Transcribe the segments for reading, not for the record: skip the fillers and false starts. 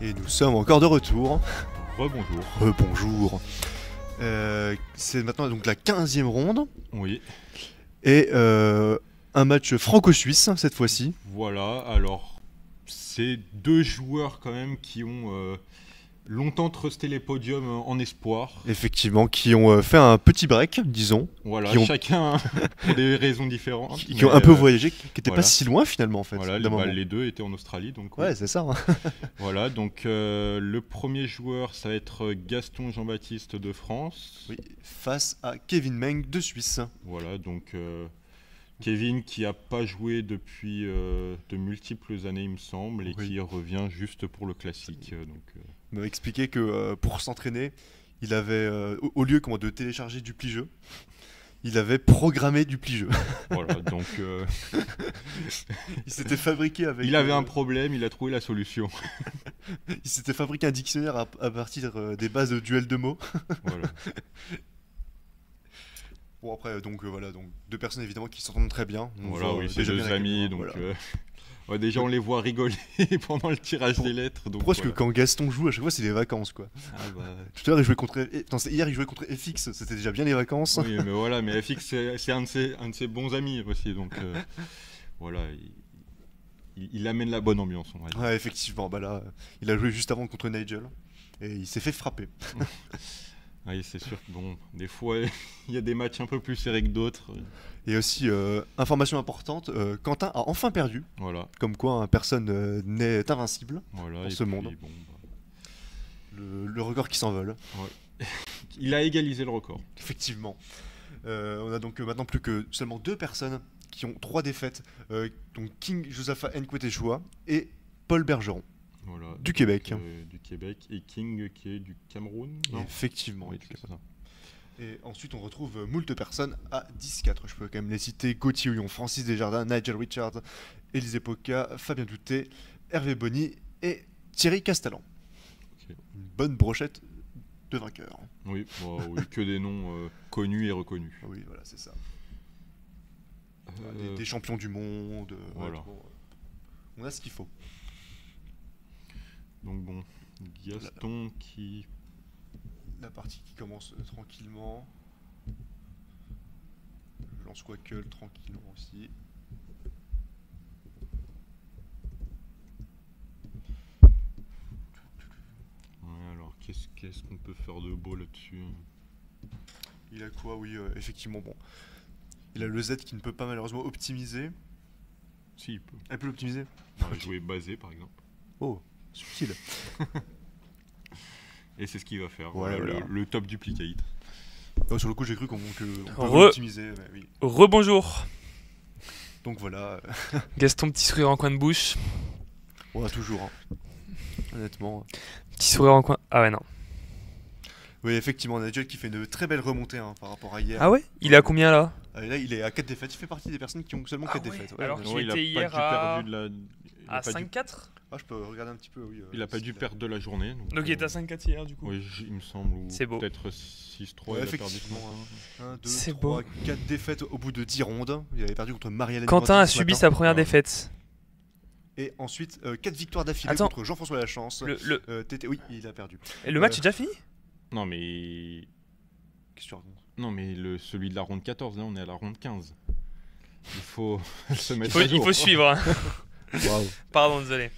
Et nous sommes encore de retour. Rebonjour. Bonjour. C'est maintenant donc la 15e ronde. Oui. Et un match franco-suisse cette fois-ci. Voilà, alors c'est deux joueurs quand même qui ont longtemps trusté les podiums en espoir. Effectivement, qui ont fait un petit break, disons. Voilà, qui ont... chacun pour des raisons différentes. Qui ont un peu voyagé, qui n'étaient voilà. pas si loin finalement en fait. Voilà, les deux étaient en Australie. Donc, ouais, c'est ça. Hein. Voilà, donc le premier joueur, ça va être Gaston Jean-Baptiste de France. Oui, face à Kevin Meng de Suisse. Voilà, donc Kevin qui n'a pas joué depuis de multiples années, il me semble, et qui revient juste pour le classique. Il m'a expliqué que pour s'entraîner, il avait, au lieu de télécharger du pli-jeu, il avait programmé du pli-jeu. Voilà, donc... il s'était fabriqué avec... Il avait un problème, il a trouvé la solution. Il s'était fabriqué un dictionnaire à partir des bases de duel de mots. Voilà. Bon après, donc voilà, donc deux personnes évidemment qui s'entendent très bien. Voilà, oui, c'est deux amis, donc... Voilà. Ouais, déjà on les voit rigoler pendant le tirage des lettres. Donc pourquoi est-ce que quand Gaston joue, à chaque fois c'est les vacances quoi. Ah bah... Tout à l'heure il jouait contre... hier il jouait contre FX, c'était déjà bien les vacances. Oui mais voilà, mais FX c'est un de ses bons amis aussi, donc voilà, il amène la bonne ambiance on va dire. Ouais effectivement, bah là il a joué juste avant contre Nigel et il s'est fait frapper. Oui, c'est sûr que bon, des fois, il y a des matchs un peu plus serrés que d'autres. Et aussi, information importante, Quentin a enfin perdu. Voilà. Comme quoi, personne n'est invincible dans ce monde. Bon, bah... le record qui s'envole. Ouais. Il a égalisé le record. Effectivement. On a donc maintenant plus que seulement deux personnes qui ont 3 défaites. Donc King Josaphat Nkwetechua et Paul Bergeron. Voilà, du Québec. Du Québec et King qui est du Cameroun. Non effectivement. Oui, c'est ça. Et ensuite on retrouve moult personnes à 10-4. Je peux quand même les citer: Gauthier Houillon, Francis Desjardins, Nigel Richards, Élisée Poca, Fabien Douté, Hervé Bonny et Thierry Castellan. Okay. Une bonne brochette de vainqueurs. Oui, bah, oui, que des noms connus et reconnus. Oui, voilà, c'est ça. Des champions du monde. Voilà. On a ce qu'il faut. Donc bon, Gaston qui... La partie qui commence tranquillement. Je lance Quackle tranquillement aussi. Ouais, alors qu'est-ce qu'on peut faire de beau là-dessus? Il a quoi? Oui, effectivement, bon. Il a le Z qui ne peut pas malheureusement optimiser. Si, il peut. Elle peut l'optimiser? Jouer basé par exemple. Oh, subtil. Et c'est ce qu'il va faire. Ouais, voilà. Le top duplicate. Oh, sur le coup, j'ai cru qu'on peut l'optimiser. Oui. Rebonjour. Donc voilà. Gaston, petit sourire en coin de bouche. On a toujours, hein. Honnêtement. Petit sourire en coin. Ah ouais, non. Oui, effectivement, Nigel qui fait une très belle remontée par rapport à hier. Ah ouais? Il est à combien là? Là, il est à 4 défaites. Il fait partie des personnes qui ont seulement 4 défaites. Ouais, alors qu'il était hier à 5-4. Ah, je peux regarder un petit peu, oui. Il a pas dû perdre de la journée. Donc il était à 5-4 hier, du coup. Oui, il me semble. C'est beau. Peut-être 6-3. Ouais, effectivement. 1, 2, c'est 3, beau. 4 défaites au bout de 10 rondes. Il avait perdu contre Marie-Hélène. Quentin a subi sa première défaite. Et ensuite, 4 victoires d'affilée contre Jean-François Lachance. Oui, il a perdu. Et le match est déjà fini? Non, mais... Qu'est-ce que tu racontes? Non, mais celui de la ronde 14, là, on est à la ronde 15. Il faut se mettre à jour. Il faut suivre. Hein. Wow. Pardon, désolé.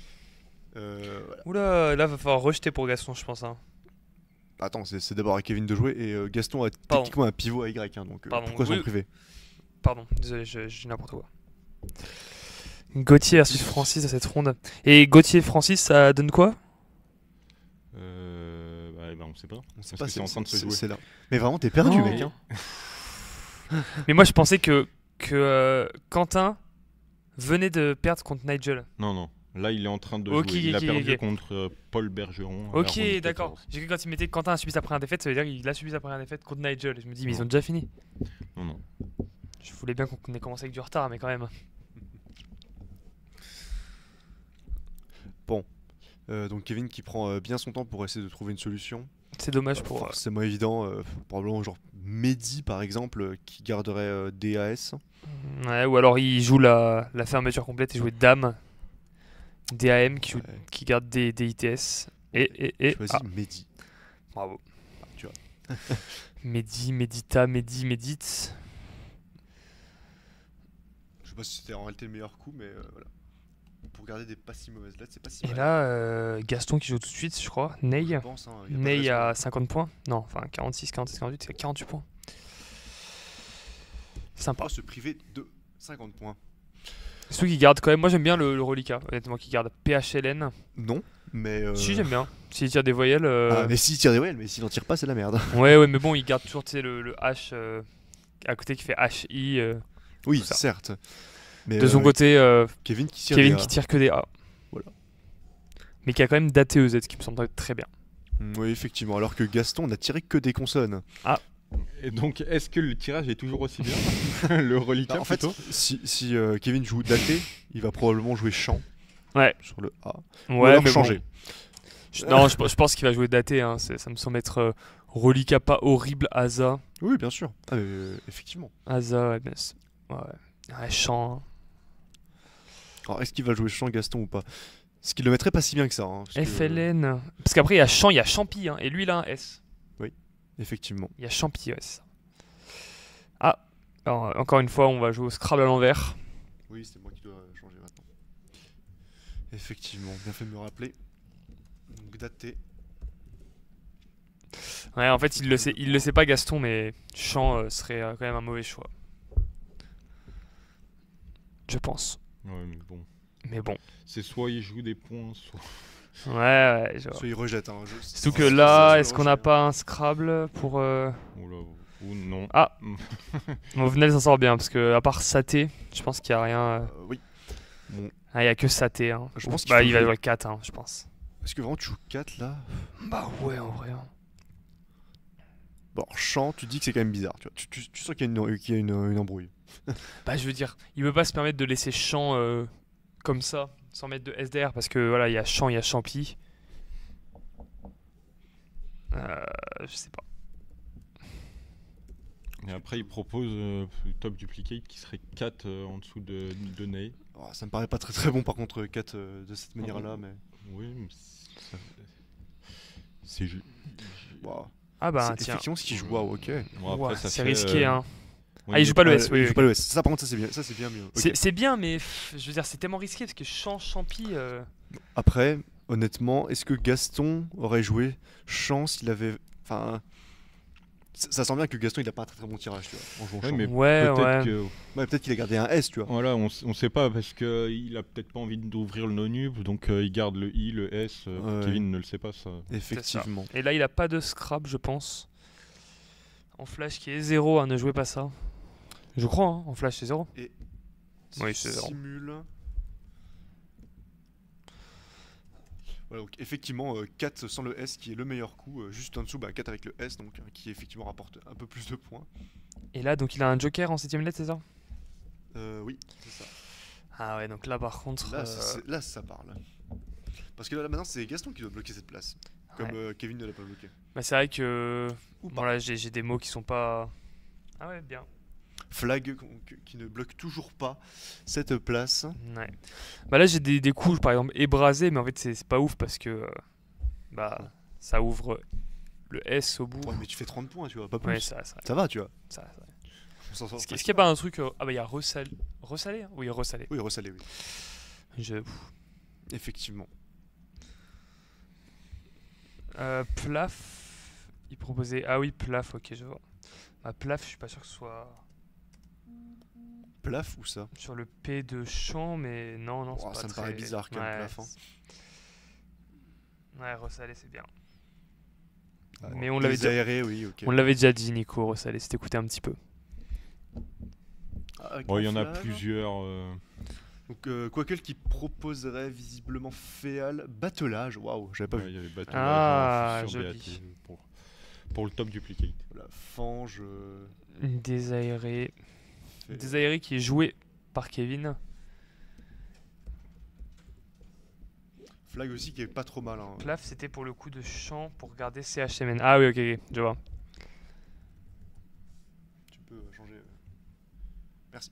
Voilà. Oula, là, va falloir rejeter pour Gaston, je pense. Hein. Attends, c'est d'abord à Kevin de jouer et Gaston a techniquement un pivot à Y. Hein, donc pourquoi s'en priver? Pardon, désolé, j'ai n'importe quoi. Gauthier versus Francis à cette ronde. Et Gauthier-Francis, ça donne quoi? On sait pas. On sait pas, c'est en train de se jouer. C'est là. Mais vraiment, t'es perdu, mec. Hein. Mais moi, je pensais que Quentin venait de perdre contre Nigel. Non. Là, il est en train de jouer. Il a perdu contre Paul Bergeron. Ok, d'accord. J'ai cru quand il mettait Quentin a subi sa première défaite, ça veut dire qu'il a subi sa première défaite contre Nigel. Je me dis, mais ils ont déjà fini. Non. Je voulais bien qu'on ait commencé avec du retard, mais quand même. Bon. Donc Kevin qui prend bien son temps pour essayer de trouver une solution. C'est dommage pour... forcément évident. Probablement genre Mehdi par exemple qui garderait DAS. Ouais, ou alors il joue la fermeture complète et jouer Dame. DAM qui, Ouais. qui garde des ITS. Et Choisis Mehdi. bravo. Ah, tu vois. Mehdi, Medita, Mehdi, Medit. Je sais pas si c'était en réalité le meilleur coup, mais voilà. Pour garder des pas si mauvaises lettres, c'est pas si Et mal. là, Gaston qui joue tout de suite, je crois. Ney. Je pense, hein, y a pas de Ney raison. à 50 points. Non, enfin 46, 46, 48, c'est 48 points. Sympa. Pas se priver de 50 points. Ceux qui gardent quand même, moi j'aime bien le reliquat, honnêtement, qui garde PHLN. Non, mais. Si, j'aime bien. S'il tire des voyelles. Ah, mais s'il tire des whales, mais s'il en tire pas, c'est la merde. Ouais, mais bon, il garde toujours tu sais, le H à côté qui fait HI. Oui, Tout ça. certes. Mais, De son côté, Kevin qui tire Kevin des qui tire que des A. Voilà. Mais qui a quand même daté EZ, qui me semble très bien. Oui, effectivement. Alors que Gaston n'a tiré que des consonnes. Et donc, est-ce que le tirage est toujours aussi bien? Le reliquat Bah, en fait, plutôt? si Kevin joue daté, il va probablement jouer chant Ouais. sur le A. Ouais, Ou alors mais changer. bon. Non, je pense qu'il va jouer daté. Hein. Ça me semble être reliquat pas horrible, Asa. Oui, bien sûr. Ah, effectivement. Asa, ouais, ouais, chant. Hein. Alors, est-ce qu'il va jouer chant Gaston ou pas? Ce qui le mettrait pas si bien que ça. Hein, parce que, FLN. Parce qu'après, il y a chant, il y a Champi. Hein. Et lui, il a un S. effectivement. Il y a Champi, ouais, c'est ça. Ah, alors, encore une fois, on va jouer au Scrabble à l'envers. Oui, c'est moi qui dois changer maintenant. Effectivement, bien fait de me rappeler. Donc daté. Ouais, en fait, il le sait pas, Gaston, mais chant serait quand même un mauvais choix. Je pense. Ouais, mais bon. Mais bon. C'est soit il joue des points, soit. Ouais, je vois. Soit il rejette. Hein, Surtout que là, est-ce qu'on n'a pas un Scrabble pour. Oula, ou non. Ah. Bon, Venel s'en sort bien, parce que à part Saté, je pense qu'il n'y a rien. Oui. Bon. Ah, il n'y a que Saté. Hein. Je pense qu'il Bah, faut il va jouer. jouer 4, hein, je pense. Est-ce que vraiment tu joues 4 là? Bah, ouais, en vrai. Hein. Bon, alors, chant, tu dis que c'est quand même bizarre. Tu, vois. Tu sens qu'il y a une embrouille. Bah, je veux dire, il veut pas se permettre de laisser chant comme ça, sans mettre de SDR, parce que voilà, il y a chant, il y a champi. Je sais pas. Et après, il propose top duplicate qui serait 4 en dessous de Ney. Oh, ça me paraît pas très très bon par contre 4 de cette manière-là, mais. Oui, mais c'est Wow. Ah, bah, C'est tiens. effectivement ce qu'il joue. Waouh, ok. Bon, après, Ouah, ça c'est fait, risqué, hein. ouais, Ah, il joue pas le S, oui. Il oui, joue ok. pas le S. Ça par contre, ça c'est bien. Ça c'est bien mieux. Ok. C'est bien, mais je veux dire, c'est tellement risqué parce que champi. Après, honnêtement, est-ce que Gaston aurait joué chant s'il avait. Enfin. Ça sent bien que Gaston il a pas un très très bon tirage, tu vois, en jouant Ouais, chant. mais Ouais, peut-être ouais. que Ouais, peut-être qu'il a gardé un S, tu vois. voilà, on sait pas parce que il a peut-être pas envie d'ouvrir le non-nub, donc il garde le I, le S. Ouais. Kevin ne le sait pas ça. Effectivement. Et là, il a pas de scrap, je pense. En flash qui est 0, hein, ne jouez pas ça. Je crois, hein, en flash c'est 0. Oui, c'est zéro. Simule. Voilà, donc effectivement 4 sans le S qui est le meilleur coup, juste en dessous 4 avec le S donc qui effectivement rapporte un peu plus de points. Et là, donc il a un joker en 7ème lettre, c'est ça? Oui, c'est ça. Ah ouais, donc là par contre. Là ça parle. Parce que là maintenant c'est Gaston qui doit bloquer cette place. Comme Ouais. Kevin ne l'a pas bloqué. Bah, c'est vrai que. Ou pas. Bon, là, j'ai des mots qui sont pas. Ah ouais, bien. Flag qui ne bloque toujours pas cette place. Ouais. Bah là, j'ai des coups, par exemple, ébrasés, mais en fait, c'est pas ouf parce que. Bah, ça ouvre le S au bout. Ouais, mais tu fais 30 points, tu vois, pas plus. Ouais, ça. Ça va, tu vois. ça. On s'en sort Est-ce pas qu'il si n'y a pas mal. un truc. Ah bah, il y a resalé. Resalé hein. Oui, resalé. Oui, resalé, oui. Effectivement. Plaf. Il proposait. Ah oui, plaf, ok, je vois. Bah, plaf, je suis pas sûr que ce soit Plaf ou ça? sur le P de champ, mais non, c'est Oh, pas ça me très... paraît bizarre quand même, Ouais, plaf. Hein. Ouais, resalé, c'est bien. Ouais. Mais on l'avait Les déjà... aérés, oui, ok. On l'avait déjà dit, Nico, resalé, c'était écouté un petit peu. Ah, Bon, il y en a Flag. plusieurs. Donc, Quaquel qui proposerait visiblement Féal, battelage. Waouh, j'avais pas Ouais, vu. il y avait battu Ah, sur joli. BAT pour le top duplicate. Voilà, Fange. Désaéré. Fait- Désaéré qui est joué par Kevin. Flag aussi qui est pas trop mal. Hein. Plaf, c'était pour le coup de champ pour garder CHMN. Ah oui, ok, je vois. Tu peux changer. Merci.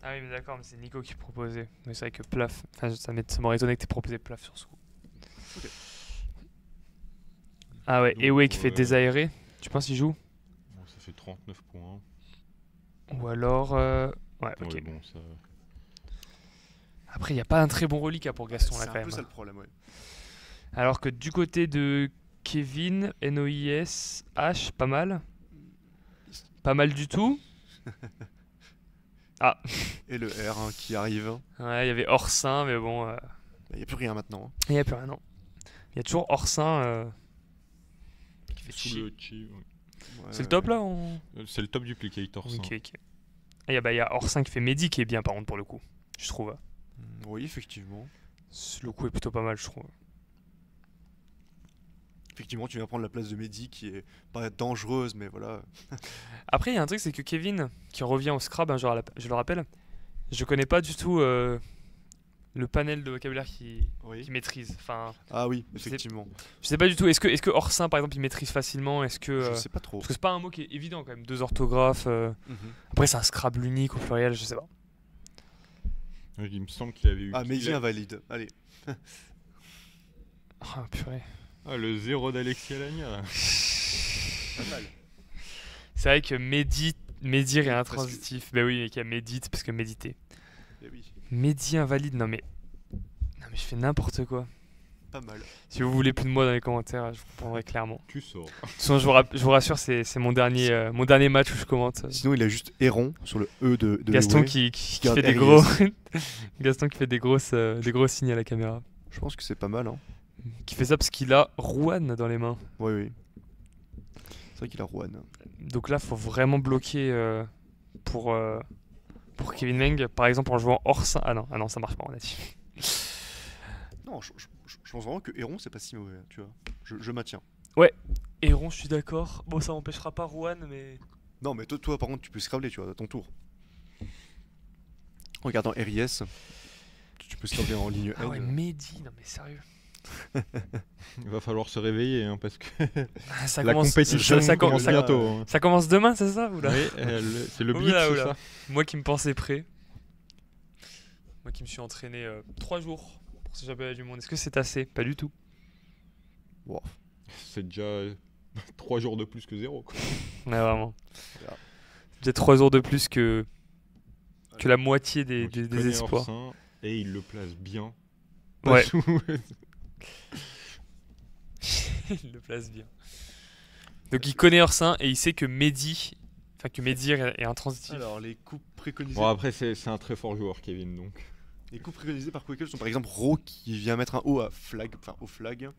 Ah Ah oui, mais d'accord, mais c'est Nico qui proposait. Mais c'est vrai que Plaf. Enfin, ça m'aurait étonné que tu aies proposé Plaf sur ce coup. Ok. Ah ouais, Donc, Eway qui fait désaéré. Tu penses qu'il joue? Bon, ça fait 39 points. Ou alors. Ouais, ok. Ouais, bon, ça... Après, il n'y a pas un très bon reliquat pour Gaston là C'est quand un même. peu ça le problème, ouais. Alors que du côté de Kevin, NOIS, H, pas mal. Pas mal du tout. Ah. Et le R hein, qui arrive. Ouais, il y avait Orsin, mais bon. Il n'y a plus rien maintenant. Hein. Il n'y a plus rien, non. Il y a toujours Orsin qui fait Sous chi. le chi, ouais. Ouais, C'est le top là C'est le top duplicator, ça. Ok, ok. Il y a Orsin qui fait Mehdi qui est bien par contre pour le coup, je trouve. Oui, effectivement. Le coup est plutôt pas mal, je trouve. Effectivement, tu viens prendre la place de Mehdi qui est pas dangereuse, mais voilà. Après, il y a un truc, c'est que Kevin, qui revient au Scrab, hein, je le rappelle, je connais pas du tout le panel de vocabulaire qu'il maîtrise. Enfin, ah oui, effectivement. Je sais pas du tout. Est-ce que Orsin, par exemple, il maîtrise facilement? Est-ce que je sais pas trop. Parce que c'est pas un mot qui est évident quand même. 2 orthographes. Après, c'est un Scrabble unique au pluriel, je sais pas. Il me semble qu'il avait eu. Ah, Mehdi invalide. Allez. Ah, purée. Ah, le 0 d'Alexis Alagna. Pas mal. C'est vrai que médire est intransitif. Ben oui, mais qu'il y a médite parce que méditer. Eh oui. Mehdi invalide, non mais je fais n'importe quoi. Pas mal. Si vous voulez plus de moi dans les commentaires, je vous répondrai clairement. Tu sors. De toute façon, je vous rassure, c'est mon dernier match où je commente. Sinon, il a juste Héron sur le E de Gaston Eway, qui fait des gros Gaston qui fait des gros signes à la caméra. Je pense que c'est pas mal. Hein. Qui fait ça parce qu'il a Rouen dans les mains. Oui, oui. C'est vrai qu'il a Rouen. Donc là, faut vraiment bloquer pour Kevin Meng, par exemple en jouant Orsin. Ah non, ça marche pas, on a dit. Non, je pense vraiment que Héron, c'est pas si mauvais, tu vois. Je maintiens. Ouais, Héron, je suis d'accord. Bon, ça m'empêchera pas Rouen, mais... Non, mais toi par contre, tu peux scrabler, tu vois, à ton tour. Regardant RIS, tu peux scrabler en ligne N. Ah ouais, Mehdi, non mais sérieux. Il va falloir se réveiller, hein, parce que Ça la compétition commence bientôt. Hein. Ça commence demain, c'est ça? Oula. Oui, c'est le blitz, c'est ça. Moi qui me pensais prêt. Moi qui me suis entraîné 3 jours pour ce championnat du monde. Est-ce que c'est assez? Pas du tout. Wow. C'est déjà 3 jours de plus que 0. Quoi. Ouais, vraiment. Voilà. Déjà 3 jours de plus que la moitié des espoirs. Orsin, et il le place bien. Ouais. Il le place bien. Donc il connaît Orsin et il sait que Mehdi est intransitif. Alors, les coups préconisés. Bon, après, c'est un très fort joueur, Kevin, donc. Les coups préconisés par Quakel sont par exemple Ro qui vient mettre un O à flag, enfin au flag.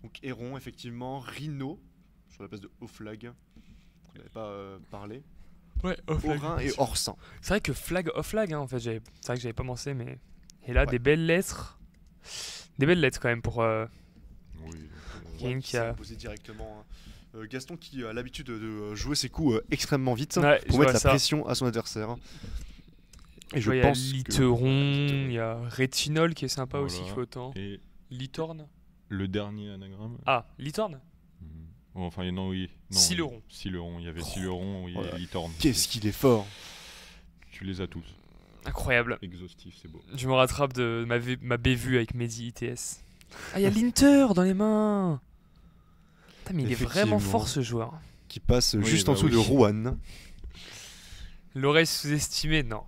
Donc Héron, effectivement. Rhino, sur la place de O flag. On n'avait pas parlé. Ouais, Orin et Orsin. C'est vrai que flag off flag, hein, en fait, c'est vrai que j'avais pas pensé, mais. Et là, Ouais. des belles lettres. Des belles lettres quand même pour. Oui. Kevin qui a. Posé directement. Gaston qui a l'habitude de jouer ses coups extrêmement vite Ouais, pour mettre la pression à son adversaire. Et je pense il y a que... Literon, il y a Rétinol qui est sympa Voilà. aussi, qui fait autant. Et Litorne. le dernier anagramme. Ah, Litorne. Enfin, non, oui. Non, Sileron. Sileron. Il y avait Sileron, oui, Voilà. et Litorne. Qu'est-ce qu'il est fort. Tu les as tous. Incroyable. Exhaustif, c'est beau. Je me rattrape de ma bévue avec Mehdi ITS. Ah, il y a l'Inter dans les mains. Putain, mais il est vraiment Effectivement. fort ce joueur. Qui passe Oui, juste bah en dessous oui. de Rouen. L'oreille sous-estimée, non.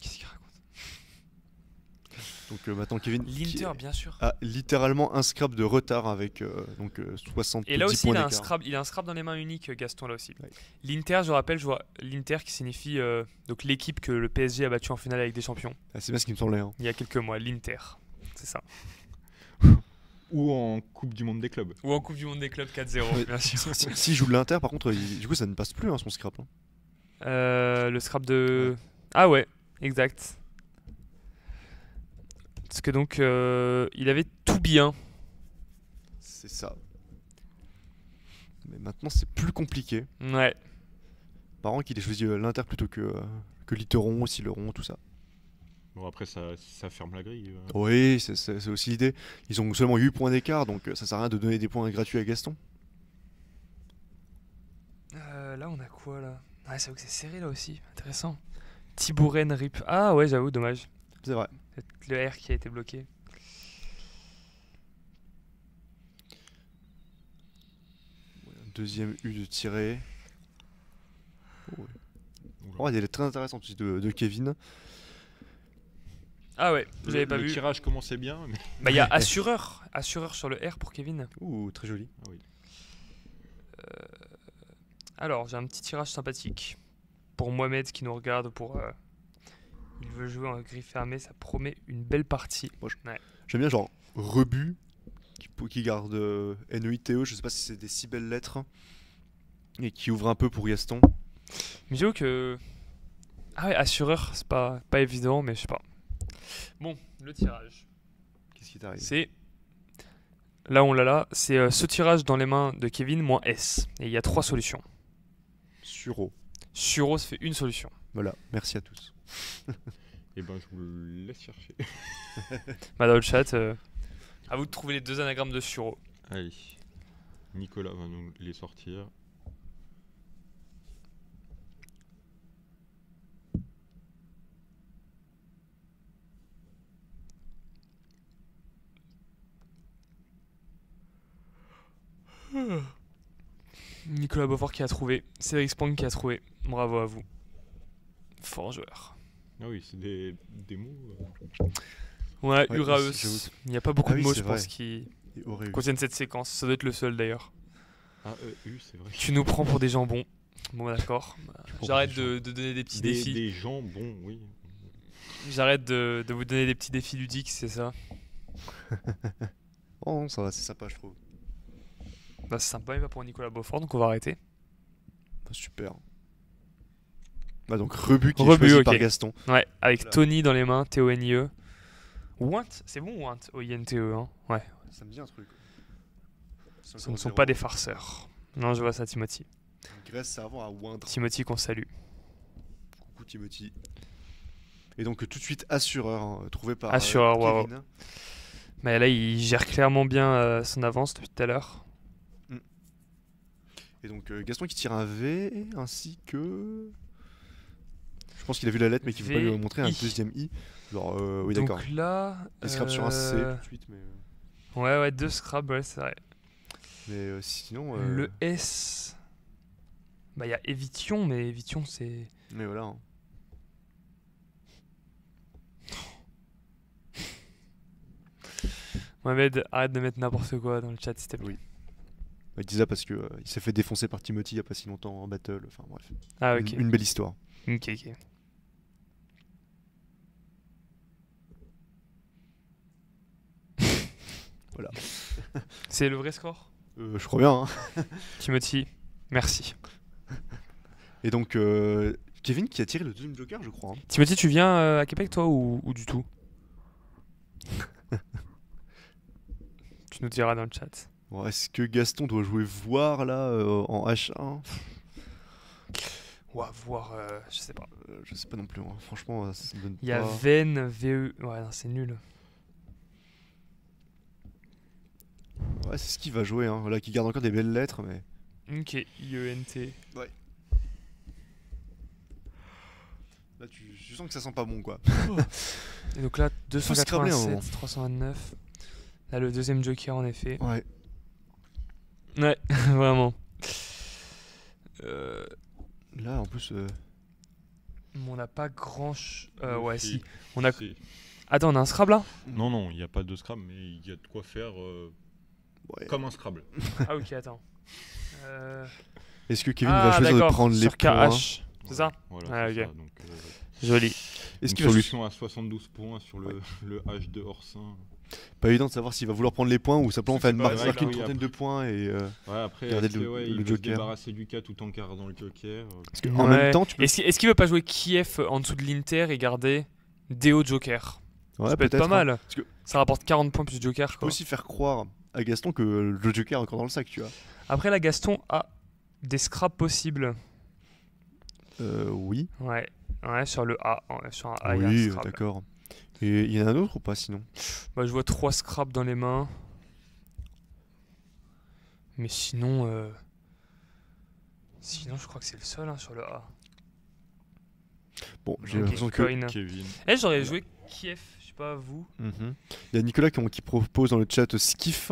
Qu'est-ce qu'il raconte? Donc maintenant Kevin qui L'Inter, bien sûr. a littéralement un scrap de retard avec 70 Et là aussi, points il a d'écart. un scrap dans les mains uniques, Gaston, là aussi. Ouais. L'Inter, je rappelle, je vois l'Inter qui signifie donc l'équipe que le PSG a battue en finale avec des champions Ah, c'est bien ce qui me semblait. Hein. il y a quelques mois, l'Inter. C'est ça. Ou en Coupe du Monde des clubs. Ou en Coupe du Monde des clubs 4-0, Ouais. bien sûr. S'il joue l'Inter, par contre, du coup, ça ne passe plus hein, son scrap. Hein. Le scrap de... Ah ouais, exact. Parce que donc, il avait tout bien. C'est ça. Mais maintenant, c'est plus compliqué. Ouais. Marrant qu'il ait choisi l'Inter plutôt que Literon, Sileron, tout ça. Bon, après, ça ferme la grille. Oui, c'est aussi l'idée. Ils ont seulement 8 points d'écart, donc ça sert à rien de donner des points gratuits à Gaston. Là, on a quoi là? Ah, c'est vrai que c'est serré là aussi. Intéressant. Tibouren Rip. Ah ouais, j'avoue, dommage. C'est vrai. Le R qui a été bloqué. Deuxième U de tiré. Oh, il est très intéressant de Kevin. Ah ouais, j'avais pas le vu. Le tirage commençait bien. Mais... Bah, il y a assureur. Assureur sur le R pour Kevin. Ouh, très joli. Ah oui. Alors, j'ai un petit tirage sympathique. Pour Mohamed qui nous regarde. Il veut jouer en grille fermée. Ça promet une belle partie. Moi, j'aime bien genre rebut qui garde NEITE. Je sais pas si c'est des si belles lettres. Et qui ouvre un peu pour Gaston. Mais j'avoue que... Ah ouais, assureur, c'est pas évident, mais je sais pas. Bon, le tirage. Qu'est-ce qui t'arrive? C'est... Là, on l'a là. C'est ce tirage dans les mains de Kevin, moins S. Et il y a 3 solutions. Suro. Suro, ça fait une solution. Voilà, merci à tous. Et ben, je vous le laisse chercher. Bah, dans le chat, à vous de trouver les 2 anagrammes de Suro. Allez. Nicolas va nous les sortir. Nicolas Beaufort qui a trouvé. Cédric Spang qui a trouvé. Bravo à vous. Fort joueur. Ah oui, c'est des mots. Ouais, Ouais, Uraeus. j'avoue. Il n'y a pas beaucoup Ah de oui, mots, c'est je pense, vrai. qui Auréus. contiennent cette séquence. Ça doit être le seul d'ailleurs. Ah, c'est vrai. Tu nous prends pour des jambons. Bon, d'accord. prends J'arrête pour des de donner des petits Des défis. des gens, bon, oui. J'arrête de vous donner des petits défis ludiques, c'est ça? Oh non, ça va, c'est sympa, je trouve. Bah, c'est sympa, il va pour Nicolas Beaufort, donc on va arrêter. Bah, super. Bah donc rebut qui est Rebut, choisi ok. par Gaston. Ouais, avec Voilà. Tony dans les mains, T-O-N-I-E. Wint, c'est bon Wint? O-I-N-T-E, hein? Ouais, Ça me dit un truc. ce ne sont pas des farceurs. Non, je vois ça, Timothy. Grèce, c'est avant à Windre. Timothy qu'on salue. Coucou Timothy. Et donc tout de suite assureur, hein, trouvé par Assureur, waouh. Kevin. Mais là, il gère clairement bien son avance depuis tout à l'heure. Et donc Gaston qui tire un V ainsi que... Je pense qu'il a vu la lettre mais qu'il ne veut pas lui montrer un I. deuxième I. Genre, oui d'accord. Donc là... Il scrape sur un C tout de suite mais... Ouais, 2 scraps, ouais, c'est vrai. Mais sinon... Le S... Bah, il y a Evition, mais Evition, c'est... Mais voilà. Hein. Mohamed, arrête de mettre n'importe quoi dans le chat, s'il te plaît. Oui. Il disait ça parce que il s'est fait défoncer par Timothy il n'y a pas si longtemps en battle. Enfin bref. Ah, ok. Une belle histoire. Ok, ok. Voilà. C'est le vrai score? Je crois bien. Hein. Timothy, merci. Et donc Kevin qui a tiré le deuxième joker je crois. Hein. Timothy, tu viens à Québec toi ou du tout? Tu nous diras dans le chat. Bon, est-ce que Gaston doit jouer voir là en H1? Ouah, voir, je sais pas. Je sais pas non plus. Hein. Franchement, ça me donne Il y a pas... Ven, VE. Ouais, non, c'est nul. Ouais, c'est ce qu'il va jouer. Hein. Là, qui garde encore des belles lettres, mais. Ok, I-E-N-T. Ouais. Là, tu sens que ça sent pas bon, quoi. Et donc là, Faut scrabler un moment. 287, 329. Là, le deuxième joker, en effet. Ouais. Ouais, vraiment. Là, en plus. On n'a pas grand... ouais, si. Si. On a... Si. Attends, on a un Scrabble là? Non, il n'y a pas de Scrabble, mais il y a de quoi faire Ouais. comme un Scrabble. Ah, ok, attends. Est-ce que Kevin va choisir de d'accord, prendre les sur points? KH. C'est ça? Voilà, Ah, c'est ok. ça. Donc, Joli. Est-ce une qu'il va solution à 72 points sur le H2 hors sein. Pas évident de savoir s'il va vouloir prendre les points ou simplement C'est faire pas marquer vrai, une oui, trentaine de points et. Ouais, après, Garder est-ce que, le il veut se joker. débarrasser du cas tout en gardant le joker. Parce qu'en même temps, tu peux. Est-ce qu'il veut pas jouer Kiev en dessous de l'Inter et garder Deo Joker? Ouais, Ça peut être pas peut-être, hein. mal. Parce que Ça rapporte 40 points plus Joker. tu peux Quoi. aussi faire croire à Gaston que le joker est encore dans le sac, tu vois. Après, là, Gaston a des scraps possibles. Oui. Ouais, sur le A. Sur un A, il y a un Oui, scrap. d'accord. Et il y en a un autre ou pas sinon? Bah, je vois 3 scraps dans les mains. Mais sinon, Sinon, je crois que c'est le seul sur le A. Bon, j'ai Ok, l'impression que... Coin. Kevin. J'aurais joué Kiev, je sais pas, vous. Il y a Nicolas qui propose dans le chat Skiff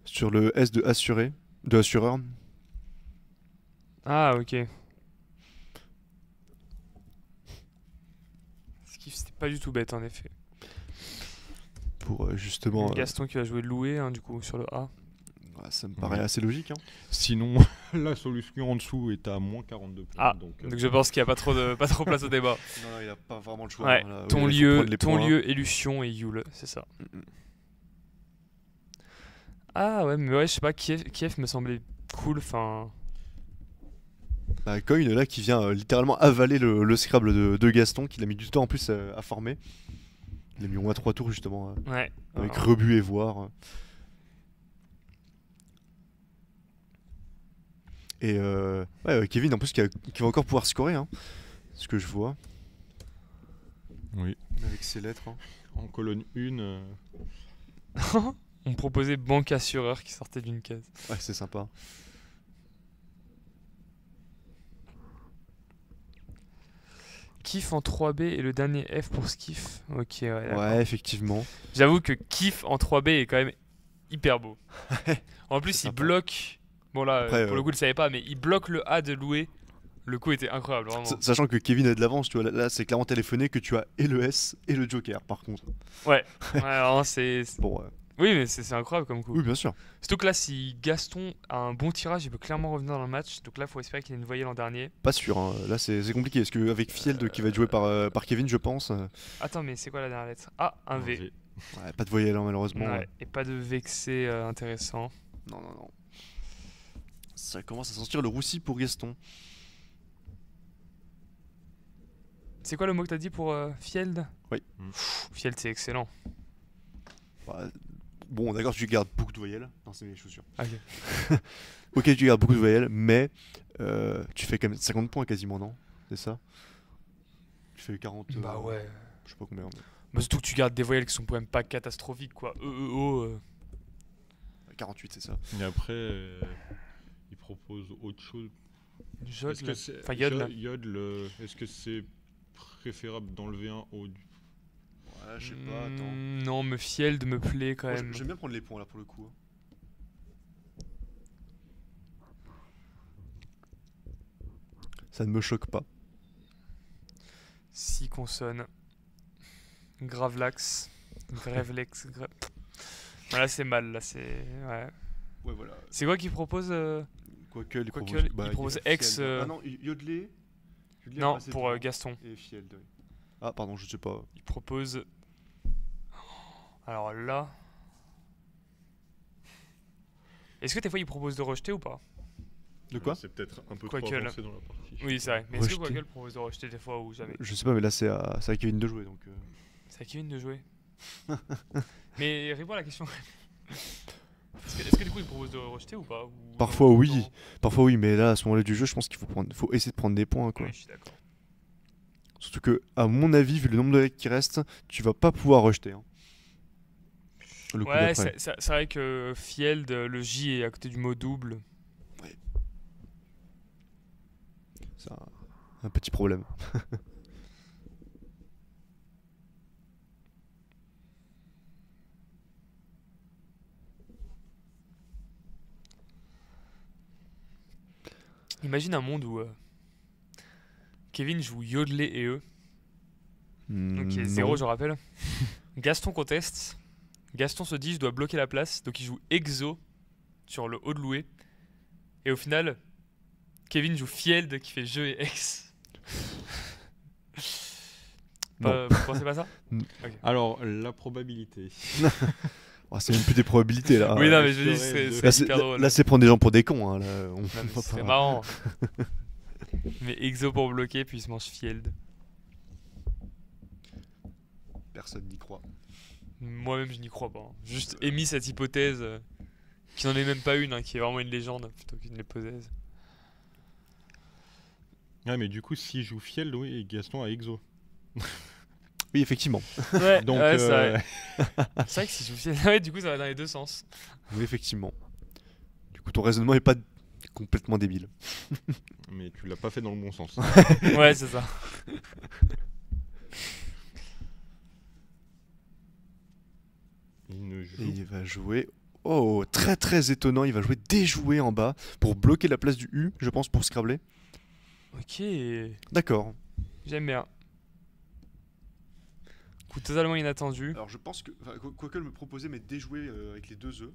sur le S de assureur. Ah, ok. Skiff, c'était pas du tout bête, en effet. Pour justement... Gaston qui va jouer Loué, du coup, sur le A. Ça me paraît assez logique. Sinon, la solution en dessous est à moins 42 points. Ah, donc je pense qu'il n'y a pas trop place au débat. Non, il n'y a pas vraiment le choix. Ouais, Là, ton il faut prendre les points. lieu, Élution et Yule, c'est ça. Ah ouais, mais ouais, je sais pas, Kiev me semblait cool, enfin... Bah, Coin là qui vient littéralement avaler le Scrabble de Gaston, qu'il a mis du temps en plus à former. Il a mis au moins 3 tours justement ouais. avec rebut et voir. Et Kevin en plus qui va encore pouvoir scorer, ce que je vois. Oui. Avec ses lettres. En colonne 1. On proposait banque assureur qui sortait d'une case. Ouais, c'est sympa. Kiff en 3B et le dernier F pour Skiff. Ok, ouais, effectivement. J'avoue que Kiff en 3B est quand même hyper beau. En plus, il bloque. Bon, là, après, pour le coup, il ne savait pas, mais il bloque le A de Loué. Le coup était incroyable, vraiment. Sachant que Kevin a de l'avance, tu vois, là c'est clairement téléphoné que tu as et le S et le Joker par contre. Ouais, alors c'est. Bon, oui, mais c'est incroyable comme coup. Oui, bien sûr. Surtout que là, si Gaston a un bon tirage, il peut clairement revenir dans le match. Donc là, il faut espérer qu'il ait une voyelle l'an dernier. Pas sûr, là c'est compliqué. Parce qu'avec Field qui va être joué par Kevin, je pense. Attends, mais c'est quoi la dernière lettre? Ah, un V. Ouais, pas de voyelle, malheureusement. Ouais, et pas de vexé intéressant. Non. Ça commence à sentir le roussi pour Gaston. C'est quoi le mot que t'as dit pour Field? Oui. Field, c'est excellent. Bah, bon, d'accord, tu gardes beaucoup de voyelles. Non, c'est mes chaussures. Ok. Ok, tu gardes beaucoup de voyelles, mais tu fais quand même 50 points quasiment, non? C'est ça? Tu fais 40. Bah ouais. Je sais pas combien. Bah surtout que tu gardes des voyelles qui sont quand même pas catastrophiques, quoi. O. 48, c'est ça. Et après, il propose autre chose. Yodel. Enfin, Yodel, est-ce que c'est préférable d'enlever un haut du... Ouais, je sais pas, attends. Non, me Field me plaît quand même. J'aime bien prendre les points là pour le coup. Ça ne me choque pas. 6 consonnes. Gravelax. Grevlex. Voilà, c'est mal, là, c'est... Ouais, voilà. C'est quoi qu'il propose Quoique, il propose X... Ah non, Yodelé. Non, pour Gaston. Et Field. Ah, pardon, je sais pas. Il propose... Alors là... Est-ce que des fois il propose de rejeter ou pas? De quoi? C'est peut-être un peu trop avancé dans la partie. Oui, c'est vrai. Mais est-ce que Quackle propose de rejeter des fois ou jamais? Je sais pas, mais là c'est à Kevin de jouer donc. C'est à Kevin de jouer. Mais réponds à la question. Est-ce que du coup il propose de rejeter ou pas? Parfois oui, mais là à ce moment-là du jeu, je pense qu'il faut essayer de prendre des points quoi. Oui, je suis d'accord. Surtout que, à mon avis, vu le nombre de règles qui restent, tu vas pas pouvoir rejeter. Ouais, c'est vrai que Field, le J est à côté du mot double. Ouais. C'est un petit problème. Imagine un monde où Kevin joue Yodelé et eux. Donc il est 0, je rappelle. Gaston conteste. Gaston se dit je dois bloquer la place. Donc il joue Exo sur le haut de Loué. Et au final, Kevin joue Field qui fait jeu et ex. Vous pensez pas ça? Okay. Alors, la probabilité. Oh, c'est même plus des probabilités là. Oui, non, mais je dis c'est hyper drôle. Là, c'est prendre des gens pour des cons. Hein, c'est marrant. Mais Exo pour bloquer, puis il se mange Field. Personne n'y croit. Moi-même, je n'y crois pas. Juste émis cette hypothèse, qui n'en est même pas une, qui est vraiment une légende, plutôt qu'une hypothèse. Ah, mais du coup, s'il joue Field, oui, et Gaston a Exo. Oui, effectivement. Ouais, donc, ouais, c'est vrai. C'est vrai que si je joue Field, ouais, du coup, ça va dans les deux sens. Oui, effectivement. Du coup, ton raisonnement est pas complètement débile. Mais tu l'as pas fait dans le bon sens. Ouais, c'est ça. Et il va jouer... Oh, très très étonnant, il va jouer déjoué en bas pour bloquer la place du U, je pense, pour Scrabble. Ok, D'accord. j'aime bien. Coup totalement inattendu. Alors je pense que... Quoique me proposait, mais déjoué avec les 2 œufs.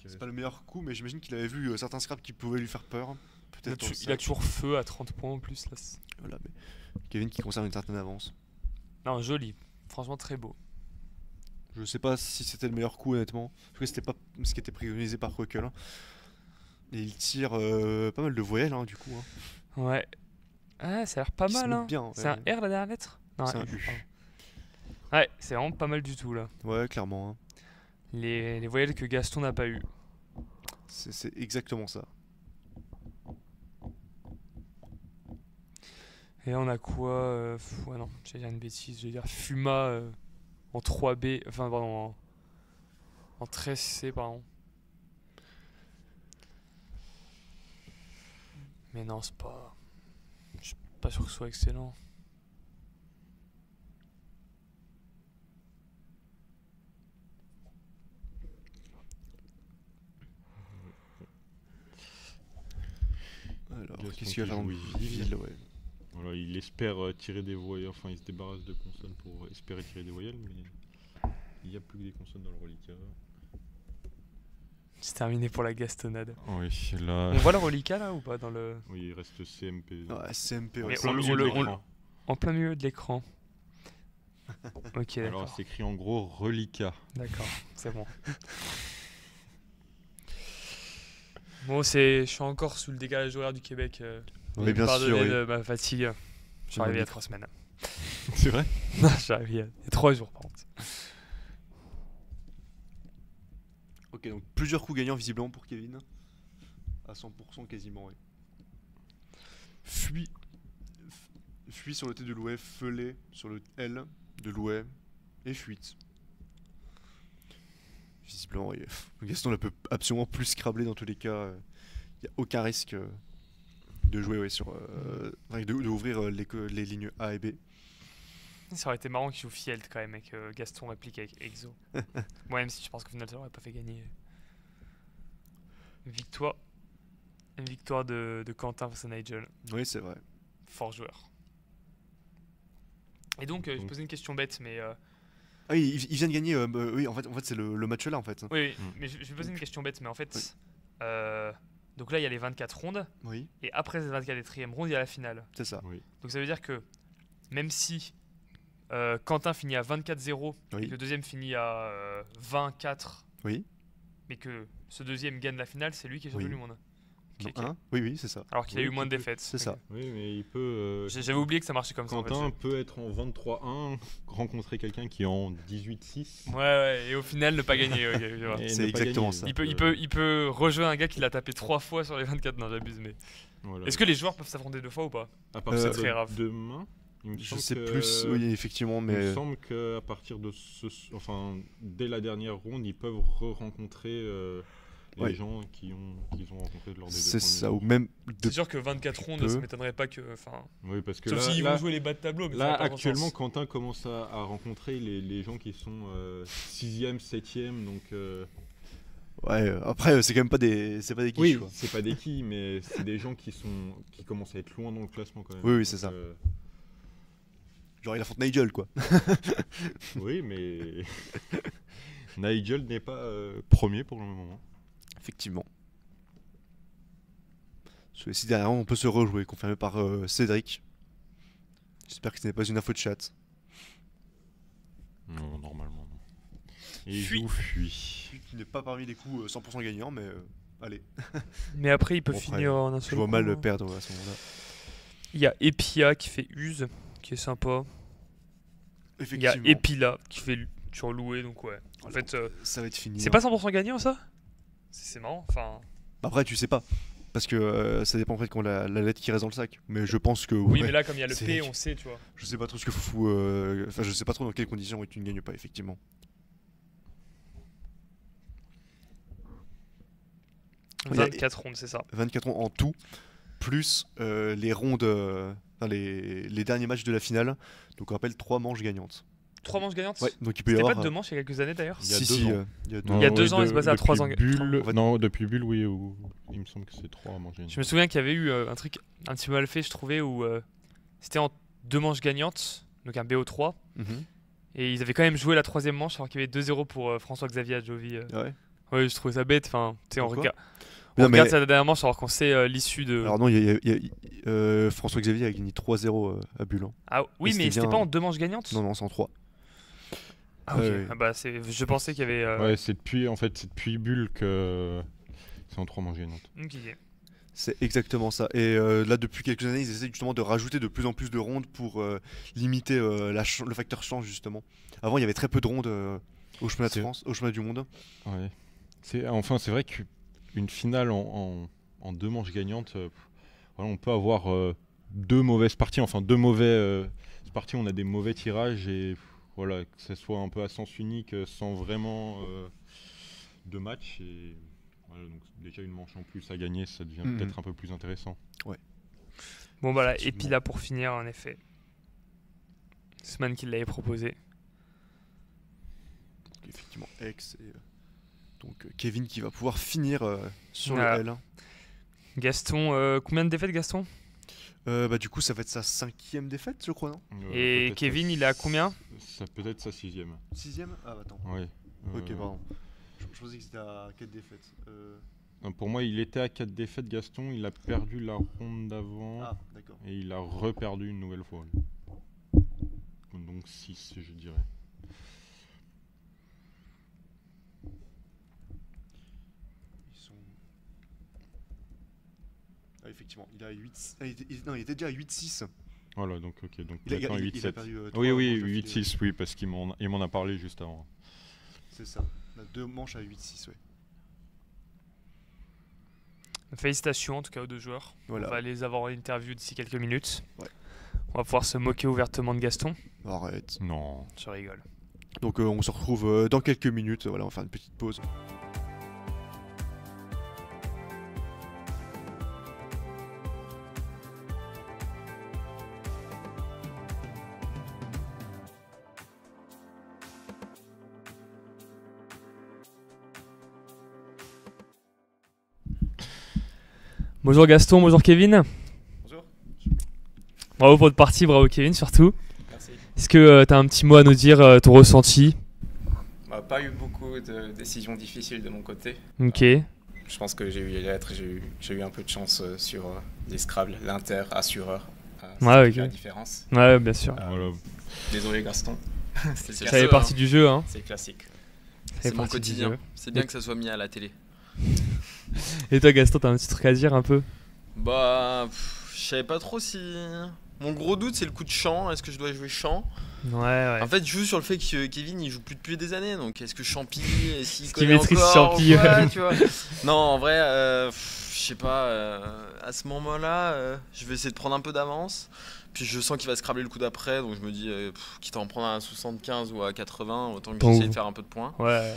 C'est pas le meilleur coup, mais j'imagine qu'il avait vu certains Scrabble qui pouvaient lui faire peur. Peut-être Il a toujours feu à 30 points en plus. Là. Voilà, mais Kevin qui conserve une certaine avance. Non, joli. Franchement, très beau. Je sais pas si c'était le meilleur coup, honnêtement. Parce que c'était pas ce qui était préconisé par Quoique. Et il tire pas mal de voyelles, hein, du coup. Hein. Ouais. Ah, ça a l'air pas Il se mal. met Hein. bien, C'est un R la dernière lettre? Non, C'est un U. U. Pardon. Ouais, c'est vraiment pas mal du tout là. Ouais, clairement. Hein. Les voyelles que Gaston n'a pas eu. C'est exactement ça. Et là, on a quoi ouais, non, j'allais dire une bêtise. Je vais dire Fuma en 3B. Enfin, pardon, en 13C, pardon. Mais non, c'est pas. Je suis pas sûr que ce soit excellent. Alors, Gaston qu'est-ce qu'il va qui faire dans joue le Ville. ville, ouais. Voilà, il espère tirer des voyelles, enfin il se débarrasse de consonnes pour espérer tirer des voyelles, mais il n'y a plus que des consonnes dans le reliquat. C'est terminé pour la gastonnade. Oui, là. On voit le reliquat là ou pas dans le. Oui, il reste CMP. Ouais, CMP, Mais ouais. on le- En plein milieu de l'écran. Ok, Alors d'accord. c'est écrit en gros reliquat. D'accord, c'est bon. Bon, je suis encore sous le décalage horaire du Québec. Mais bien sûr, Pardonnez oui. de ma fatigue. Je suis arrivé il y a 3 semaines. C'est vrai? Non, je suis arrivé il y a 3 jours par contre. Ok, donc plusieurs coups gagnants visiblement pour Kevin. À 100% quasiment, oui. Fuit sur le T de Louet, Feulé sur le L de Louet et fuite. Visiblement, oui. Gaston ne peut absolument plus scrabler dans tous les cas. Il n'y a aucun risque de jouer ouais, sur. D'ouvrir les lignes A et B. Ça aurait été marrant qu'il joue Field quand même et que Gaston réplique avec Exo. Moi, même si je pense qu'au final ça l'aurait pas fait gagner. Victoire de Quentin face à Nigel. Oui, c'est vrai. Fort joueur. Et donc, je posais une question bête, mais. Ah oui, il vient de gagner. Oui, en fait c'est le match là en fait. Oui, mais je vais poser une question bête, mais en fait. Oui. Donc là, il y a les 24 rondes, Oui, et après les 24e rondes, il y a la finale. c'est ça. Oui. Donc ça veut dire que même si Quentin finit à 24-0 et Oui. que le deuxième finit à 24, Oui. mais que ce deuxième gagne la finale, c'est lui qui est champion Oui. du monde. Non, Ok, ok. hein oui, c'est ça. Alors qu'il Oui, a eu moins de tu peux- défaites. C'est ça. Oui, mais il peut. J'avais oublié que ça marchait comme ça. En Quentin fait. peut être en 23-1, rencontrer quelqu'un qui est en 18-6. Ouais, et au final ne pas gagner. Ok, je vois. et C'est ne pas exactement gagner. ça. Il peut rejouer un gars qui l'a tapé 3 fois sur les 24. Non, j'abuse, mais. Voilà. Est-ce que les joueurs peuvent s'affronter 2 fois ou pas? À partir c'est de très grave. demain, il me Je semble sais que- plus, oui, effectivement, Il mais. me semble qu'à partir de enfin, dès la dernière ronde, ils peuvent rencontrer les Ouais. gens qu'ils ont rencontrés lors des deux C'est premiers ça, jours. ou même. C'est sûr que 24 rondes, ça peu. m'étonnerait pas que. Enfin, Oui, parce que sauf là, s'ils là, vont jouer les bas de tableau. Mais ça là, n'a pas grand actuellement, sens. Quentin commence à rencontrer les gens qui sont 6e, 7e, donc... Ouais, après, c'est quand même pas des. C'est pas des quiches, oui, quoi. c'est pas des qui, mais c'est des gens qui commencent à être loin dans le classement quand même. Oui, c'est Donc, ça. Genre, il affronte Nigel, quoi. oui, mais Nigel n'est pas premier pour le moment. Effectivement. Celui-ci derrière, on peut se rejouer, confirmé par Cédric. J'espère que ce n'est pas une info de chat. Non, normalement non. Et il Fuit. joue fuit. Qui n'est pas parmi les coups 100% gagnants, mais allez. Mais après, il peut Bon, après, finir en un Je seul vois coup, mal hein. perdre à ce moment-là. Il y a Epia qui fait Use, qui est sympa. Il y a Effectivement. Epila qui fait sur Loué, donc ouais. En Alors, fait, ça va être fini. c'est hein. pas 100% gagnant ça? C'est marrant, enfin. Après, tu sais pas. Parce que ça dépend en fait quand la lettre qui reste dans le sac. Mais je pense que. Oui, ouais, mais là, comme il y a le c'est P, vrai. on sait, tu vois. Je sais pas trop ce que fout. Enfin, je sais pas trop dans quelles conditions tu ne gagnes pas, effectivement. 24 rondes, c'est ça. 24 rondes en tout, plus les rondes, les derniers matchs de la finale. Donc on rappelle 3 manches gagnantes. 3 manches gagnantes. Ouais, donc il peut y C'était avoir. pas 2 manches il y a quelques années d'ailleurs. Il y a Si, 2 si, ans. il y a Il y a 2 ans, il se basait à 3 ans. Non, depuis Bulle, oui, il me semble que c'est 3 manches gagnantes. Je me souviens qu'il y avait eu un truc un petit peu mal fait, je trouvais, où c'était en 2 manches gagnantes, donc un BO3. Et ils avaient quand même joué la 3ème manche alors qu'il y avait 2-0 pour François-Xavier Adjovi. Ouais. Ouais, je trouvais ça bête. Enfin, tu sais, on Pourquoi regarde sa dernière manche alors qu'on sait l'issue de. Alors non, François-Xavier a gagné 3-0 à Bulle. Hein. Ah oui, mais c'était pas en 2 manches gagnantes. Non, c'est en 3. Ah, ok. Ah bah, je pensais qu'il y avait. Ouais, c'est depuis Bulle que c'est en 3 manches gagnantes. Ok. C'est exactement ça. Et là, depuis quelques années, ils essaient justement de rajouter de plus en plus de rondes pour limiter le facteur chance, justement. Avant, il y avait très peu de rondes au championnat de France, au championnat du monde. Ouais. C'est vrai qu'une finale en 2 manches gagnantes, voilà, on peut avoir 2 mauvaises parties, enfin 2 mauvaises parties, on a des mauvais tirages et voilà, que ce soit un peu à sens unique sans vraiment de match. Et voilà, donc déjà une manche en plus à gagner, ça devient peut-être un peu plus intéressant. Ouais. Bon voilà, et puis là pour finir, en effet, Sman qui l'avait proposé. Donc, effectivement, X et donc Kevin qui va pouvoir finir sur Voilà. le L1. Gaston, combien de défaites Gaston? Bah du coup ça va être sa 5e défaite, je crois, non? Et Kevin, il est à combien? Ça peut être sa 6e. 6e? Ah attends. Ouais. Ok, pardon. Je pensais que c'était à 4 défaites. Non, pour moi, il était à 4 défaites, Gaston. Il a perdu la ronde d'avant. Ah, d'accord. Et il a reperdu une nouvelle fois. Donc 6, je dirais. Ils sont... Ah, effectivement, il a 8... Non, il était déjà à 8-6. Voilà, donc ok. Donc Il a maintenant perdu 8-7. 3 Oui, manches 8-6, oui, parce qu'il m'en a parlé juste avant. C'est ça. On a 2 manches à 8-6, ouais. Félicitations en tout cas aux 2 joueurs. Voilà. On va les avoir en interview d'ici quelques minutes. Ouais. On va pouvoir se moquer ouvertement de Gaston. Arrête. Non. Je rigole. Donc on se retrouve dans quelques minutes. Voilà, on va faire une petite pause. Bonjour Gaston, bonjour Kevin. Bonjour. Bravo pour votre partie, bravo Kevin surtout. Merci. Est-ce que tu as un petit mot à nous dire, ton ressenti? Pas eu beaucoup de décisions difficiles de mon côté. Ok. Je pense que j'ai eu les lettres, j'ai eu un peu de chance sur les Scrabble, l'Inter, Assureur. Ouais, c'est ok. la différence. Ouais, bien sûr. Voilà. Désolé Gaston. C'est Ça fait partie du jeu, hein. C'est classique. Ça fait C'est mon partie du quotidien. jeu. C'est bien que ça soit mis à la télé. Et toi Gaston, t'as un petit truc à dire un peu? Bah, je savais pas trop si. Mon gros doute, c'est le coup de chant. Est-ce que je dois jouer chant? Ouais. En fait, je joue sur le fait que Kevin il joue plus depuis des années. Donc, est-ce que Champy, s'il Est-ce qu'il connaît maîtrise encore, Champy, ou quoi, ouais. tu vois. Non, en vrai, je sais pas. À ce moment-là, je vais essayer de prendre un peu d'avance. Puis je sens qu'il va scrabler le coup d'après. Donc, je me dis, quitte à en prendre à 75 ou à 80, autant que j'essaie de faire un peu de points. Ouais.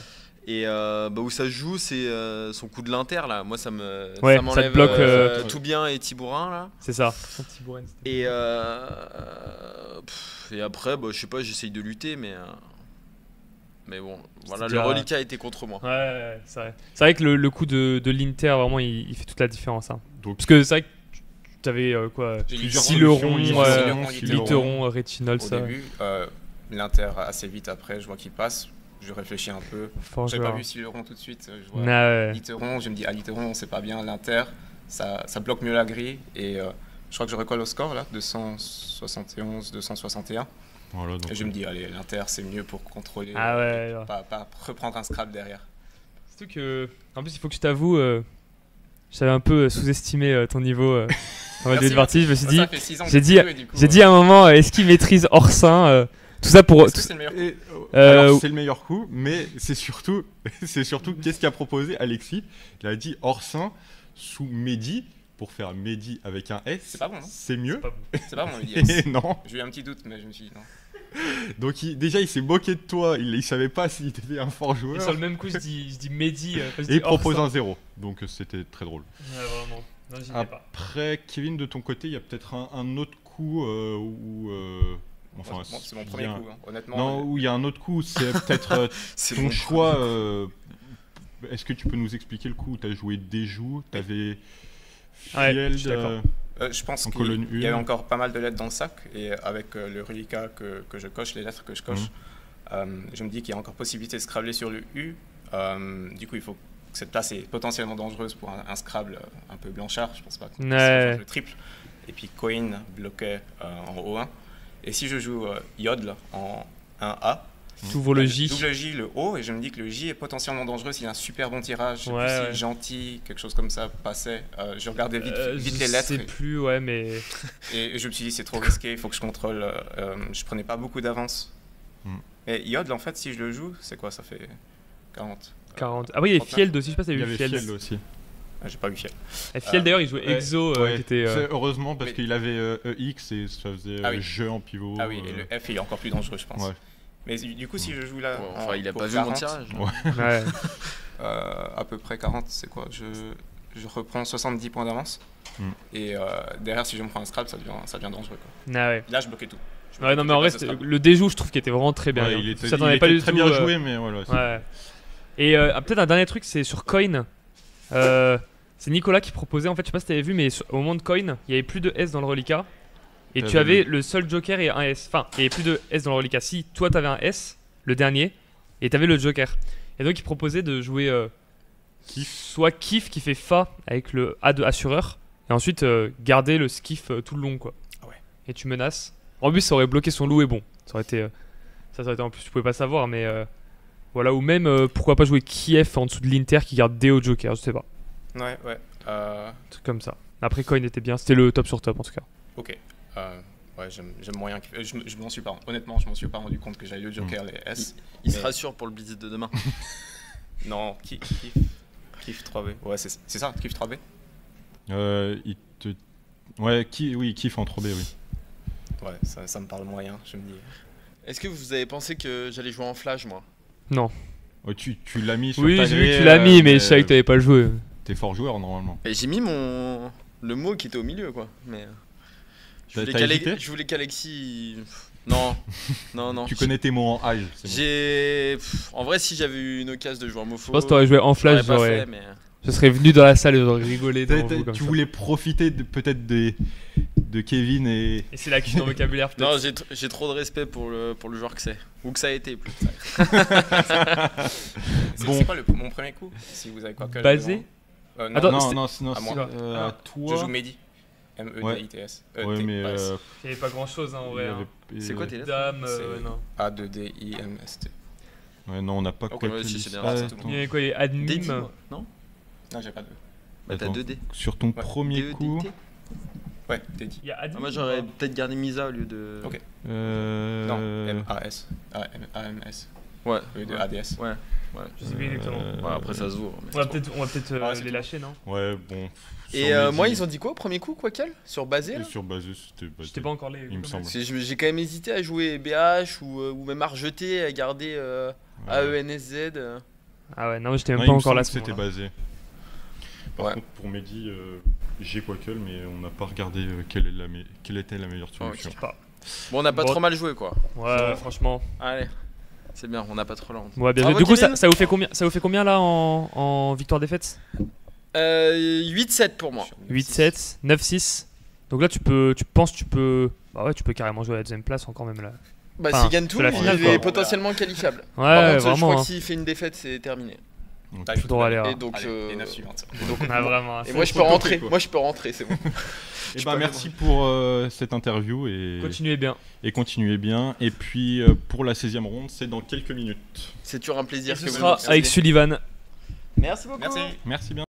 Et où ça se joue, c'est son coup de l'Inter là. Moi, ça Ouais, ça ça m'enlève te bloque, tout bien et Thibourin là. C'est ça. Et après, je sais pas, j'essaye de lutter, mais bon, voilà, déjà- le reliquat était contre moi. Ouais, c'est vrai. C'est vrai que le coup de l'Inter, vraiment, il fait toute la différence. Hein. Donc, Parce que c'est vrai que tu avais quoi, J'ai plusieurs Sileron, solutions, Litteron, Retinol, Au ça. début, l'Inter assez vite après, je vois qu'il passe. Je réfléchis un peu. Fort J'ai pas joueur. vu Sileron tout de suite. Je vois Ouais. Litteron, je me dis, Litteron, c'est pas bien. L'Inter, ça bloque mieux la grille. Et je crois que je recolle au score là, 271, 261. voilà, donc, Et je me dis, allez, l'Inter, c'est mieux pour contrôler. Ah ouais. Pas reprendre un scrap derrière. Surtout que, en plus, il faut que je t'avoue, j'avais un peu sous-estimé ton niveau en mode Merci, de partie. Je me suis dit, Ça fait 6 ans que j'ai je dit- joue, et du coup, j'ai dit à un moment, est-ce qu'il maîtrise Orsin tout ça pour. est-ce que c'est le meilleur coup Et, Euh, alors c'est le meilleur coup, mais c'est surtout qu'est-ce qu'a proposé Alexis. Il a dit Orsin sous Mehdi pour faire Mehdi avec un S. C'est pas bon, non C'est mieux. C'est pas bon. C'est pas bon, on lui dit Et non. J'ai eu un petit doute, mais je me suis dit non. Donc déjà il s'est moqué de toi, il savait pas si t'étais un fort Et joueur. sur le même coup, je dis Mehdi. Et il propose un 0. Donc c'était très drôle. Ouais, vraiment. Non, j'y étais pas. Après, Kevin, de ton côté, il y a peut-être un autre coup où. Enfin, Moi, c'est mon premier coup, hein. Honnêtement. Non, où il y a un autre coup, c'est peut-être C'est ton bon. choix. Est-ce que tu peux nous expliquer le coup où tu as joué Dejoux, tu avais Ouais, Field, je suis d'accord. Je pense en qu'il colonne y avait 1. encore pas mal de lettres dans le sac et avec le reliquat que je coche, les lettres que je coche, je me dis qu'il y a encore possibilité de scrabbler sur le U. Du coup, il faut que cette place est potentiellement dangereuse pour un Scrabble un peu blanchard. Je pense pas qu'on puisse faire le triple. Et puis Coin bloquait en O1. Et si je joue Yodel en 1A, T'ouvres le J. double J, le O, et je me dis que le J est potentiellement dangereux s'il y a un super bon tirage, Ouais, si ouais. gentil, quelque chose comme ça passait. Je regardais vite les lettres. Je sais plus, ouais, mais. Et je me suis dit, c'est trop risqué, il faut que je contrôle. Je prenais pas beaucoup d'avance. Et Yodel, en fait, si je le joue, c'est quoi? Ça fait 40. 40. Ah oui, il y avait 39. Field aussi, je sais pas si Il y t'as vu avait Field. Field aussi. J'ai pas vu Fiel. Et Field d'ailleurs, il jouait Exo, Ouais, qui était. c'est heureusement parce mais- qu'il avait EX et ça faisait Ah oui. jeu en pivot. Ah oui, et le F est encore plus dangereux, je pense. Ouais. Mais du coup, si je joue là. Ouais, enfin, il a pour pas vu mon 40, tirage. Ouais. Ouais. À peu près 40, c'est quoi? Je reprends 70 points d'avance. Et derrière, si je me prends un scrap, ça devient dangereux, quoi. Ah ouais. Là, je bloquais tout. Ouais, non, mais en vrai, le déjoue, je trouve qu'il était vraiment très bien. Ouais, hein. il était, Ça, t'en avais il pas était du très tout, bien joué, mais voilà. Ouais. Et peut-être un dernier truc, c'est sur Coin. C'est Nicolas qui proposait, en fait, je sais pas si t'avais vu, mais au moment de Coin, il y avait plus de S dans le reliquat. Et tu T'avais avais le seul joker et un S. Enfin, il y avait plus de S dans le reliquat. Si toi t'avais un S, le dernier, et t'avais le joker. Et donc il proposait de jouer soit Kiff qui fait Fa avec le A de assureur, et ensuite garder le skiff tout le long, quoi. Ah ouais. Et tu menaces. En plus, ça aurait bloqué son loup et bon. Ça aurait été. Ça aurait été en plus, tu pouvais pas savoir, mais. Voilà, ou même pourquoi pas jouer Kiev en dessous de l'Inter qui garde D au joker, je sais pas. Ouais. Un truc comme ça. Après, Coin était bien, c'était le top sur top en tout cas. Ok. Ouais, j'aime moyen. Je m'en suis pas. Honnêtement, je m'en suis pas rendu compte que j'avais le joker, les S. Il se Mais- rassure pour le blizzard de demain. Non, Kiff 3B. Ouais, c'est ça, Kiff 3B. Il te... Ouais, oui, Kiff en 3B, oui. Ouais, ça me parle moyen, je me dis. Est-ce que vous avez pensé que j'allais jouer en flash, moi? Non. Ouais, tu l'as mis sur Oui, ta j'ai vu que grille, tu l'as mis, mais je savais que t'avais pas le joué. T'es fort joueur normalement. Et j'ai mis le mot qui était au milieu, quoi. Mais T'as hésité je voulais qu'Alexis. Non, non. Tu connais tes mots en âge. En vrai, si j'avais eu une occasion de jouer en mofo, Je pense que t'aurais joué en flash, je l'aurais pas j'aurais. fait, mais... Je serais venu dans la salle et j'aurais rigolé devant vous comme Tu ça. voulais profiter peut-être de Kevin et... Et c'est là que ton vocabulaire peut-être. Non, j'ai trop de respect pour le joueur que c'est. Ou que ça a été, plus. Bon. C'est quoi mon premier coup? Si vous avez quoi que Basé. non, Attends, Non, c'était- non, à c'est moi. à toi. Je joue Mehdi. M-E-D-I-T-S. Ouais, mais... Il y avait pas grand chose en il y vrai. avait- C'est quoi tes lettres? Dame, C'est- non. A-2-D-I-M-S-T. Ouais, non, on n'a pas Ok, quoi ouais, que si, dit c'est bien, ça. c'est tout. Il y avait quoi? Il y avait D10, Admim. moi, non? Non, j'ai pas de. Bah t'as Attends. 2D. Sur ton Ouais. premier D-E-D-I-T. coup... Ouais, Teddy. Il y a Admim. Ah, moi j'aurais peut-être gardé Misa au lieu de. Ok. Non, Euh... M-A-S. A-M-S. Ouais. Au lieu de A-D-S. Ouais. Je sais plus exactement. Ouais, après ça se voit. mais- On va peut-être Ouais, c'est les tout. lâcher, non? Ouais, bon... Et moi, ils ont dit quoi au premier coup, quoi qu'elle? Sur basé là? Sur basé, c'était basé. J'étais pas encore les. Il me semble. Parce que j'ai quand même hésité à jouer BH ou même à rejeter, à garder AENSZ. Ah ouais, non, j'étais même Non, pas il me encore là. semble que c'était basé. Par Ouais. contre, pour Mehdi, j'ai Quackle, mais on n'a pas regardé quelle était la meilleure solution. Je sais pas. Bon, on n'a pas Bon. trop mal joué quoi. Ouais, franchement. Allez, c'est bien, on n'a pas trop la honte. Ouais, bien Bravo, joué. Du coup, Kevin. ça vous fait combien là en victoire-défaite? 8-7 pour moi. 8-7, 9-6. Donc là, tu penses tu peux. Bah ouais, tu peux carrément jouer à la deuxième place encore même là. Bah, Enfin, s'il gagne tout, c'est la finale, il quoi. est potentiellement qualifiable. Ouais, Par contre, je vraiment. crois hein. que s'il fait une défaite, c'est terminé. Donc, T'as Faut aller. Et donc, Allez, les 9 suivantes. Ah, vraiment. et c'est- moi je peux faut rentrer. topper, quoi. Moi je peux rentrer, c'est bon. Et Je bah, peux merci pour cette interview et Continuez bien. continuez bien. Et puis pour la 16e ronde, c'est dans quelques minutes. C'est toujours un plaisir Et ce que vous sera nous avec recevez. Sullivan. Merci beaucoup. Merci. Merci bien.